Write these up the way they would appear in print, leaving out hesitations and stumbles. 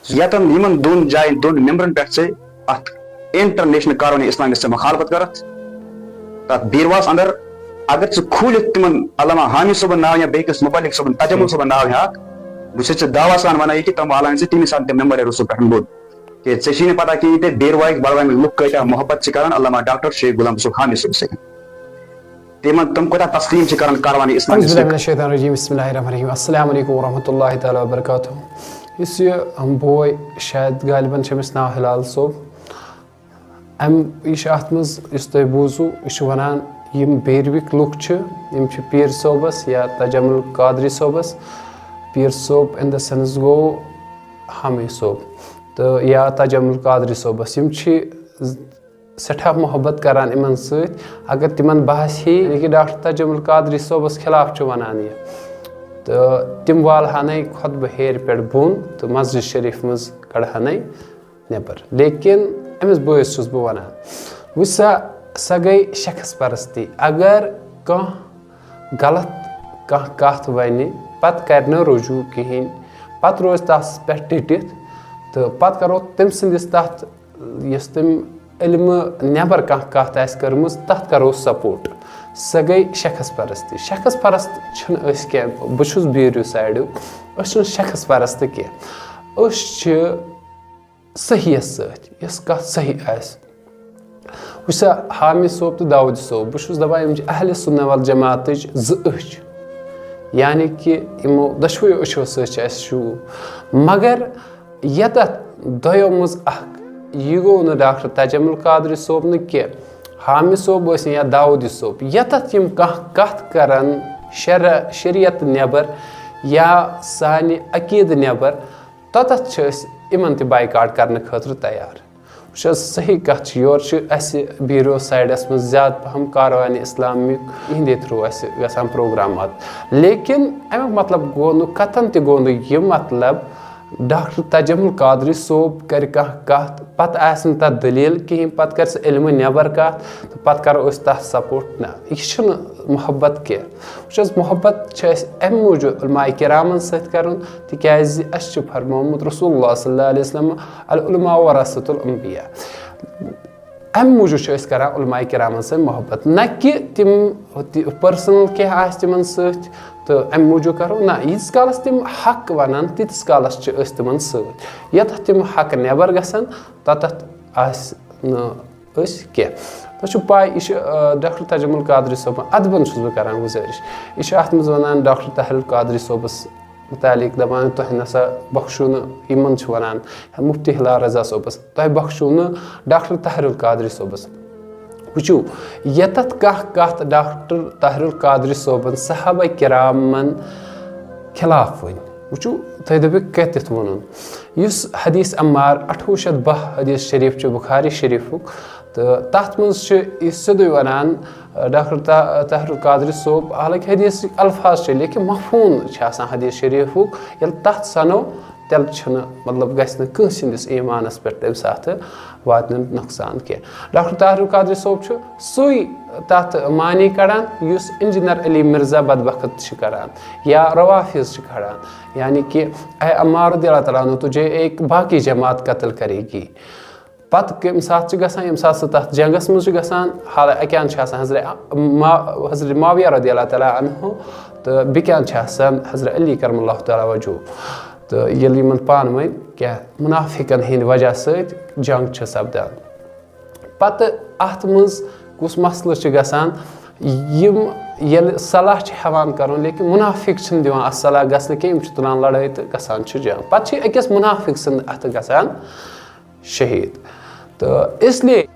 यतन Yemen दोन जायन दोन मेंबरन पे से अत इंटरनेशनल कानून इस्लामी से मुखालफत करत तत बीरवास अंदर अगर से खुल तिमन अल्लामा हामी सबन नाव या बेकस मुबालिक सबन तजमुल सबन नाव या बुसे दावा सान वना कि तम आलान से तीन साल मेंबर है रुसु पठन बोल के सेशी ने पता कि ते बीरवाइक बड़वाई में लुक कटा मोहब्बत से कारण अल्लामा डॉक्टर शेख गुलाम सुख हामी सब से तेमन तुम को तस्लीम से कारण कारवानी इस्लामी बिस्मिल्लाहिर्रहमानिर्रहीम अस्सलाम वालेकुम वरहमतुल्लाहि तआला वबरकातुहू। इस हम बोय शायद गालिबन छमिस नाव हिलाल सोब अत मज तुम बूजू यह वनान यम बेरविक लुक यम पीर सोबस या तजमुल कादरी सोबस पीर सोब इन द सेंस गो हामी सोब तो या तजमुल कादरी सोबस यम सठा मोहब्बत करान इमन सत अगर तिमन बहस ही कि डॉक्टर तजमुल कादरी सोबस खिलाफ वनान यह तो तिम वालहान खुतब हेर पे बोन तो मस्जिद शरीफ मज कड़हान नबर लेकिन अमिस बोस बह वनान वो सा गई शख्स परस्ती अगर कह गलत कह कत वन पत कर रुजू कहें पत रोज तस पे टिटित तो पत करो तम सदिस तथ यस तम इल्म नबर कह कत कर्म तथ करो सपोर्ट सा गई शख्स परस्त क्या बहुत बीर साइड शख्स परस्त क्या सही सस कत सही वसा हामिद सोब तो दाऊद सोब बहुत दपान अहल सुन्ना वल जमात ज़ यानी कि इमो दशवो अशो सू मगर यत दो मज यह गो न डॉक्टर तजमुल कादरी सोब न क्या हामिद सोब या दाऊद सोब यत कत करान शरीयत नबर या सानि अकीद नबर तत इमन बाइकाट करने खतर तैयार सही कत योर बीरो साइडस मज ज्यादा पहम कारवानी इस्लामिक इहंदे थ्रू गसान प्रोग्राम लेकिन अमुक मतलब गो न कतन त गो न यह मतलब डॉक्टर तजमुल कादरी सोब कर कत पत तथ दलील कहें पत कर इल्म नबर कत तो पत करो तथ सपोर्ट ना यह मोहब्बत क्या मोहब्बत अम मूजूब उलमा किरामन सत कर तिज फरमोमुत रसूलुल्लाह सल्लल्लाहु अलैहि वसल्लम अल उलमा वरसतुल अंबिया अम मूजूब करान उलमा किरामन सत मोहब्बत न कि तिम पर्सनल क्या तिमन सत तो अम मूजूब करो ना यीस कालस तिम हक वनान तीस कालस तिमन सत यत तिम हक नबर गसान तत क्या तो पाई यह डॉक्टर तजमुल कादरी सोब अदबन बह करान गुजारिश यह अत मज वनान डॉक्टर तहरुल कादरी सोबस मुतालिक दपान तुह नसा बख्शू इन वनान मुफ्ती हिलाल रजा सोबस तुह बख्शू डॉक्टर तहरुल कादरी सोबस वुचू यतत कत डॉक्टर तहरुल कादरी सोबन सहाबा किरामन खिलाफ वन वुचू तुह दपिक कत वन इस हदीस अम्मार 1820 हदीस शरीफ बुखारी शरीफुक तो तथ मज सिद्ध वनान डॉक्टर तहरुल कादरी सोब हालांकि हदीस अल्फाज लेकिन मफहूम हदीस शरीफुक ये तथ सनो तेल मतलब गस ईमानस पे तम साथ वात नुकसान क्या डॉक्टर तहरुल कादरी सोब सुई तथ मानी कड़ान युस इंजीनियर अली मिर्जा बदबख्त करान या रवाफिज खड़ान यानी कि ऐ अम्मार रज़ियल्लाहु तआला अन्हु तुझे एक बाकी जमात कत्ल करेगी पत कम सात यम सात तथ जंगस मज हाल अकान हज़रत माविया रज़ियल्लाहु तआला अन्हु तो बिकान हज़रत अली करमल्लाहु तआला वजहू तो ये पान वन क्या मुनाफिकन हंद वजह सत जंग सपदान पत अत मज कुस मसल गसान ये सलाह हेवान कर लेकिन मुनाफिक दिवान अत सलाह गसन कह तुलान लड़ाई तो गसान जंग पे अकिस मुनाफिक सद अत गसान शहीद तो इसलिए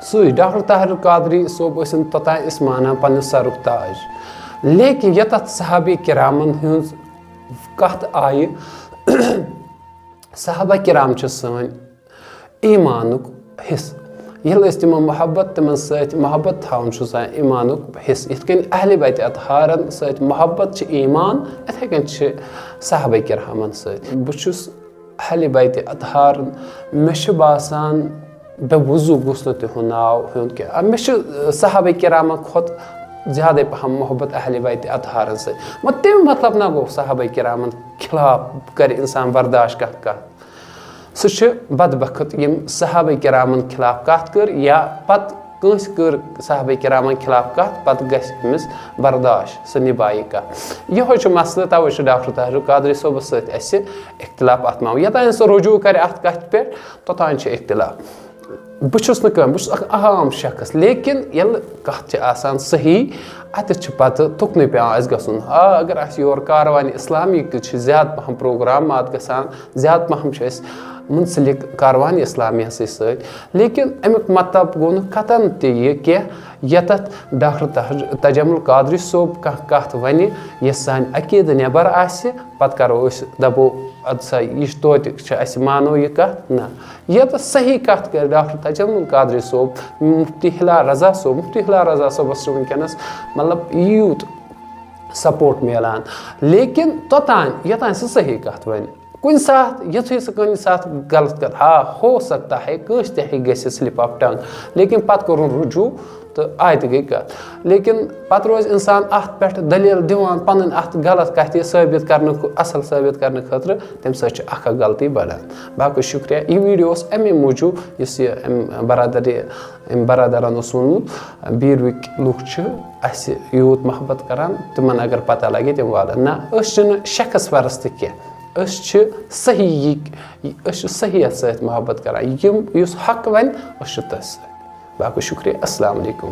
सुई डॉक्टर तहरुल कादरी सोब तोतान इस माना पन सरुक ताज लेकिन यत सहाबी किरामन हज कत आय सहाबा किराम सन ईमानुक हिस ये तिमो मोहब्बत तिमन सत मोहब्बत थावन ईमानुक हिस इत अहल बैत अतहारन सत मोहब्बत ईमान इथे कन सहाबा किरामन सत बहुस अहल बैत अतहारन मे बासान बे वजू गुस तिहुंद नाव क्या मे सहाबा किराम खुद ज्यादा पहम मोहब्बत अहल बैत अतहारन सत तम मतलब ना गो सहाबा किरामन खिलाफ कर इंसान बर्दाश्त कह سُہ چھُ بدبخت یِم صحابہ کرامن خِلاف کتھ کٔر یا پتہٕ کٲنٛسہِ کٔر صحابہ کرامن خِلاف کتھ پتہٕ گژھِ أمِس برداش سُہ نِبایہِ کتھ یِہوے چھُ مسلہٕ تَوے چھُ ڈاکٹر طاہر قادری صٲبس سۭتۍ اَسہِ اختلاف اتھ معاملہٕ یوٚتانۍ سُہ رجوٗع کرِ اتھ کتھِ پٮ۪ٹھ توٚتانۍ چھُ اختلاف بہٕ چھُس نہٕ کانٛہہ بہٕ چھُس اکھ عام شخص لیکن ییٚلہِ کتھ چھِ آسان صحیح اتٮ۪تھ چھُ پتہٕ تُکنُے پیٚوان اَسہِ گژھُن اگر اَسہِ یور کاروانہِ اِسلامیٖک چھِ زیادٕ پہم پروگرامات گژھان زیادٕ پہم چھِ أسۍ مُنسلِک کاروانہِ اِسلامیہ سۭتۍ لیکن امیُک مطلب گوٚو نہٕ قطعن تہِ یہِ کینٛہہ ییٚتٮ۪تھ ڈاکٹر تجمل قادری صٲب کانٛہہ کتھ وَنہِ یۄس سانہِ عقیٖدٕ نٮ۪بر آسہِ پتہٕ کرو أسۍ دپو اَدٕ سا یہِ چھُ توتہِ چھِ اَسہِ مانو یہِ کتھ نہ ییٚتٮ۪تھ صحیح کتھ کرِ ڈاکٹر تجمل قادری صٲب مفتی ہلال رضا صٲبس چھُ وٕنکیٚنس مطلب یوٗت سپورٹ میلان لیکن توٚتانۍ یوٚتانۍ سُہ صحیح کتھ وَنہِ کُنہِ ساتہٕ یُتھُے سُہ کُنہِ ساتہٕ غلط کر ہو سکتا ہے کٲنٛسہِ تہِ ہیٚکہِ گٔژھِتھ سلپ آف ٹنٛگ لیکن پتہٕ کوٚرُن رجوٗع تہٕ آیہِ تہِ گٔے کتھ لیکن پتہٕ روزِ انسان اتھ پٮ۪ٹھ دٔلیٖل دِوان پنٕنۍ اتھ غلط کتھِ ثٲبت کرنہٕ اصل ثٲبت کرنہٕ خٲطرٕ تمہِ سۭتۍ چھِ اکھ غلطی بڑان باقٕے شُکریہ یہِ ویٖڈیو اوس امے موٗجوٗب یُس یہِ أمۍ برادرن اوس ووٚنمُت بیٖروٕکۍ لُکھ چھِ اَسہِ یوٗت محبت کران تِمن اگر پتہ لگہِ تِم والن نہ أسۍ چھِنہٕ شخص پرست کینٛہہ أسۍ چھِ صحیحیت سۭتۍ محبت کران یُس حق وَنہِ أسۍ چھِ تٔتھۍ سۭتۍ باقٕے شُکریہ السلام علیکُم